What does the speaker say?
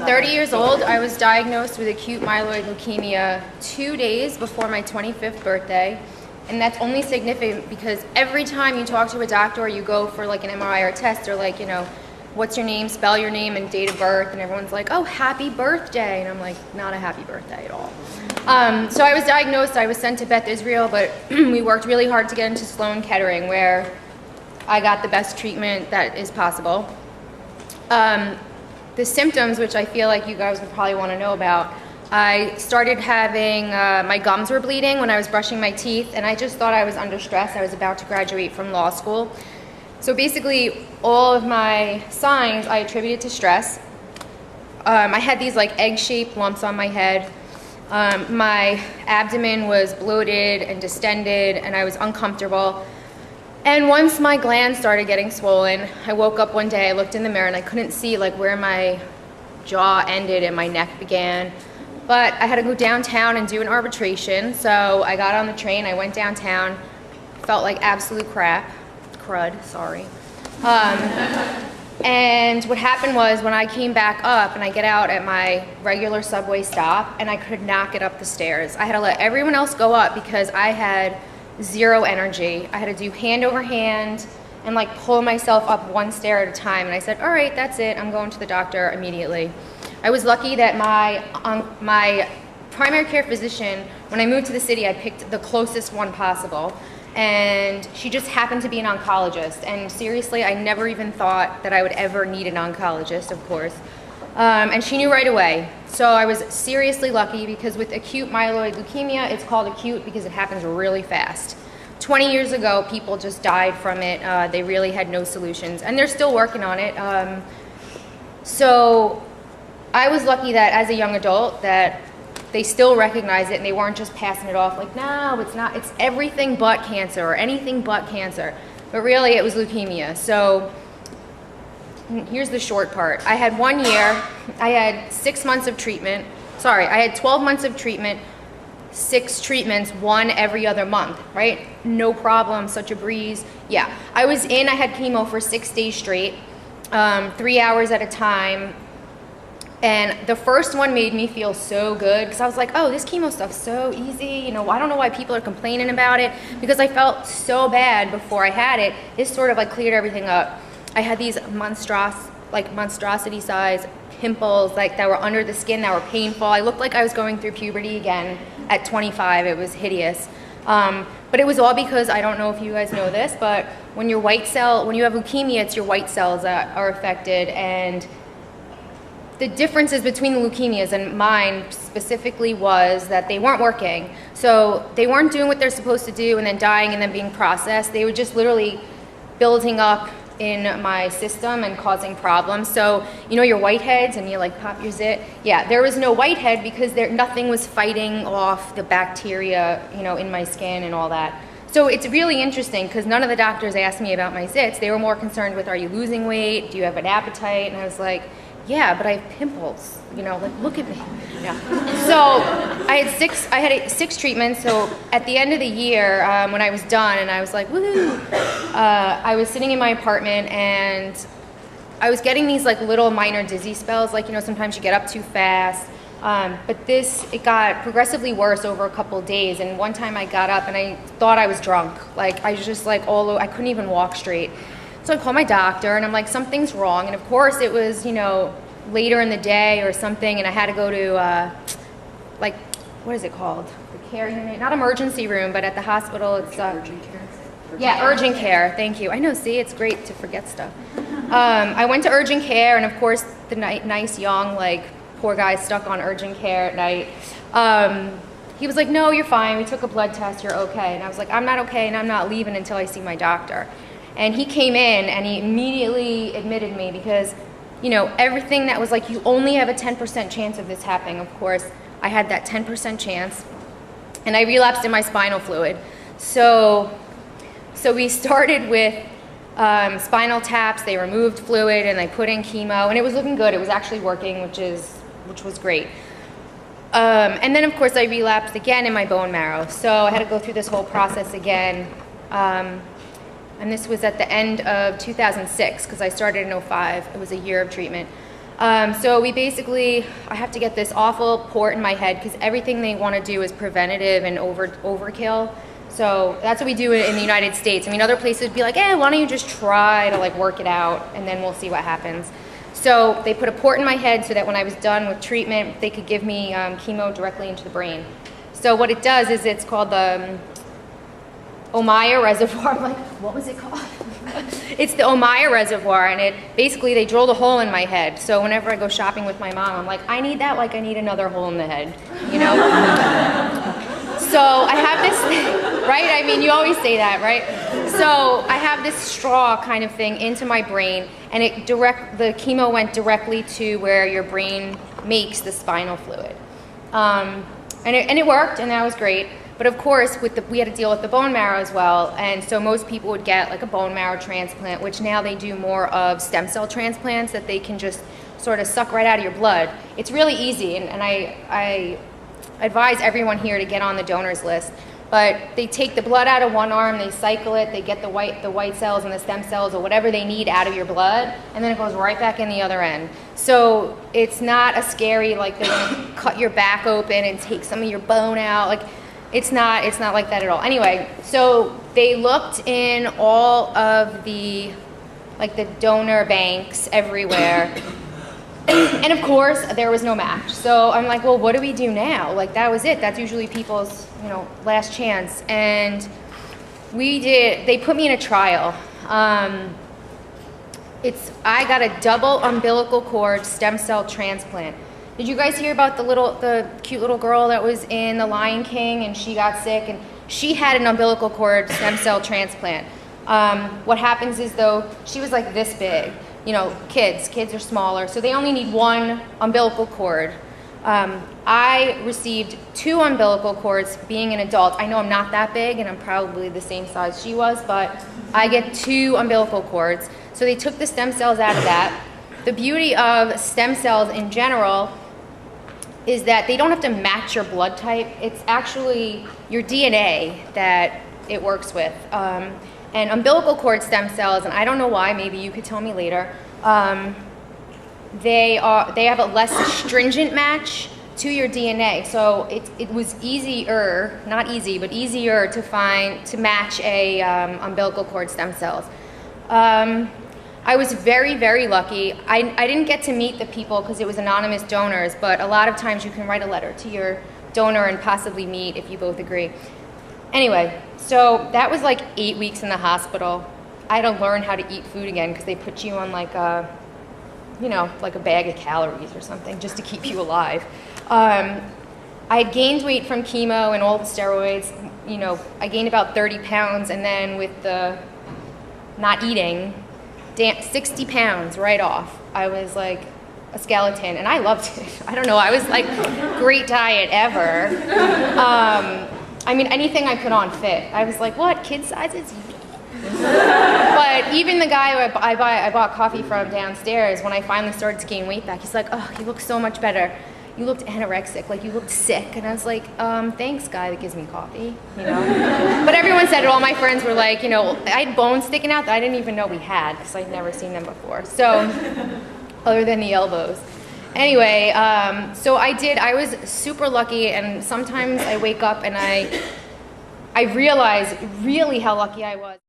30 years old. I was diagnosed with acute myeloid leukemia 2 days before my 25th birthday. And that's only significant because every time you talk to a doctor or you go for like an MRI or a test, they're like, what's your name, spell your name and date of birth, and everyone's like, oh, happy birthday. And I'm like, not a happy birthday at all. So I was diagnosed, I was sent to Beth Israel, but we worked really hard to get into Sloan Kettering, where I got the best treatment that is possible. The symptoms, which I feel like you guys would probably want to know about, I started having, my gums were bleeding when I was brushing my teeth, and I just thought I was under stress. I was about to graduate from law school. So basically, all of my signs I attributed to stress. I had these like egg-shaped lumps on my head. My abdomen was bloated and distended, and I was uncomfortable. And once my glands started getting swollen, I woke up one day, I looked in the mirror, and I couldn't see like where my jaw ended and my neck began. But I had to go downtown and do an arbitration, so I got on the train, I went downtown, felt like absolute crud, sorry. And what happened was when I came back up and I get out at my regular subway stop and I could not get up the stairs. I had to let everyone else go up because I had zero energy. I had to do hand over hand and like pull myself up one stair at a time. And I said, all right, that's it. I'm going to the doctor immediately. I was lucky that my primary care physician, when I moved to the city, I picked the closest one possible. And she just happened to be an oncologist. And seriously, I never even thought that I would ever need an oncologist, of course. And she knew right away. So I was seriously lucky because with acute myeloid leukemia, it's called acute because it happens really fast. 20 years ago, people just died from it. They really had no solutions. And they're still working on it. So I was lucky that as a young adult that they still recognize it and they weren't just passing it off like, no, it's not, it's everything but cancer or anything but cancer. But really it was leukemia. So here's the short part. I had 1 year, I had 6 months of treatment. Sorry, I had 12 months of treatment, 6 treatments, 1 every other month, right? No problem, such a breeze. Yeah, I had chemo for 6 days straight, 3 hours at a time. And the first one made me feel so good because I was like, oh, this chemo stuff's so easy. I don't know why people are complaining about it because I felt so bad before I had it. It sort of like cleared everything up. I had these monstrosity size pimples like that were under the skin that were painful. I looked like I was going through puberty again at 25. It was hideous. But it was all because, I don't know if you guys know this, but when you have leukemia, it's your white cells that are affected, and the differences between the leukemias and mine specifically was that they weren't working. So they weren't doing what they're supposed to do and then dying and then being processed. They were just literally building up in my system and causing problems. So, your whiteheads and you like pop your zit. Yeah, there was no whitehead because nothing was fighting off the bacteria, in my skin and all that. So it's really interesting because none of the doctors asked me about my zits. They were more concerned with, are you losing weight? Do you have an appetite? And I was like, yeah, but I have pimples, look at me. Yeah. So I had 6 treatments. So at the end of the year, when I was done and I was like, woohoo, I was sitting in my apartment and I was getting these like little minor dizzy spells, sometimes you get up too fast. But it got progressively worse over a couple of days. And one time I got up and I thought I was drunk. Like I was just like I couldn't even walk straight. So I called my doctor and I'm like, something's wrong. And of course it was, later in the day or something. And I had to go to, what is it called? The care unit, not emergency room, but at the hospital. It's urgent care. Yeah, urgent care. Thank you. I know, see, it's great to forget stuff. I went to urgent care and of course the nice young, poor guy stuck on urgent care at night. He was like, no, you're fine. We took a blood test. You're okay. And I was like, I'm not okay and I'm not leaving until I see my doctor. And he came in and he immediately admitted me because, everything that was like, you only have a 10% chance of this happening. Of course, I had that 10% chance and I relapsed in my spinal fluid. So we started with spinal taps. They removed fluid and they put in chemo and it was looking good. It was actually working, which was great. And then of course I relapsed again in my bone marrow. So I had to go through this whole process again. And this was at the end of 2006 because I started in 2005. It was a year of treatment. So we basically, I have to get this awful port in my head because everything they want to do is preventative and overkill. So that's what we do in the United States. I mean, other places would be like, why don't you just try to like work it out and then we'll see what happens. So they put a port in my head so that when I was done with treatment, they could give me chemo directly into the brain. So what it does is it's called the Ommaya Reservoir. I'm like, what was it called? It's the Ommaya Reservoir, and it basically, they drilled a hole in my head. So whenever I go shopping with my mom, I'm like, I need that like I need another hole in the head, you know? So I have this thing, right? I mean, you always say that, right? So I have this straw kind of thing into my brain, and the chemo went directly to where your brain makes the spinal fluid. And it worked, and that was great. But of course, we had to deal with the bone marrow as well, and so most people would get like a bone marrow transplant, which now they do more of stem cell transplants that they can just sort of suck right out of your blood. It's really easy, and I advise everyone here to get on the donors list. But they take the blood out of one arm, they cycle it, they get the white cells and the stem cells or whatever they need out of your blood, and then it goes right back in the other end. So it's not a scary, like they're gonna cut your back open and take some of your bone out. Like, it's not like that at all. Anyway, so they looked in all of the donor banks everywhere. And of course, there was no match. So I'm like, well, what do we do now? Like, that was it. That's usually people's, last chance. And they put me in a trial. I got a double umbilical cord stem cell transplant. Did you guys hear about the cute little girl that was in The Lion King and she got sick and she had an umbilical cord stem cell transplant? What happens is, though, she was like this big. Kids are smaller, so they only need one umbilical cord. I received 2 umbilical cords being an adult. I know I'm not that big and I'm probably the same size she was, but I get 2 umbilical cords. So they took the stem cells out of that. The beauty of stem cells in general is that they don't have to match your blood type. It's actually your DNA that it works with. And umbilical cord stem cells, and I don't know why, maybe you could tell me later, they have a less stringent match to your DNA. So it was easier, not easy, but easier to match a umbilical cord stem cells. I was very, very lucky. I didn't get to meet the people because it was anonymous donors, but a lot of times you can write a letter to your donor and possibly meet if you both agree. Anyway, so that was like 8 weeks in the hospital. I had to learn how to eat food again because they put you on like a bag of calories or something just to keep you alive. I had gained weight from chemo and all the steroids. I gained about 30 pounds, and then with the not eating, 60 pounds right off. I was like a skeleton, and I loved it. I don't know, I was like, great diet ever. I mean, anything I put on fit. I was like, what, kid sizes? But even the guy I bought coffee from downstairs, when I finally started to gain weight back, he's like, oh, you look so much better. You looked anorexic, like you looked sick. And I was like, thanks, guy that gives me coffee, But everyone said it, all my friends were like, I had bones sticking out that I didn't even know we had because I'd never seen them before. So, other than the elbows. Anyway, so I was super lucky, and sometimes I wake up and I realize really how lucky I was.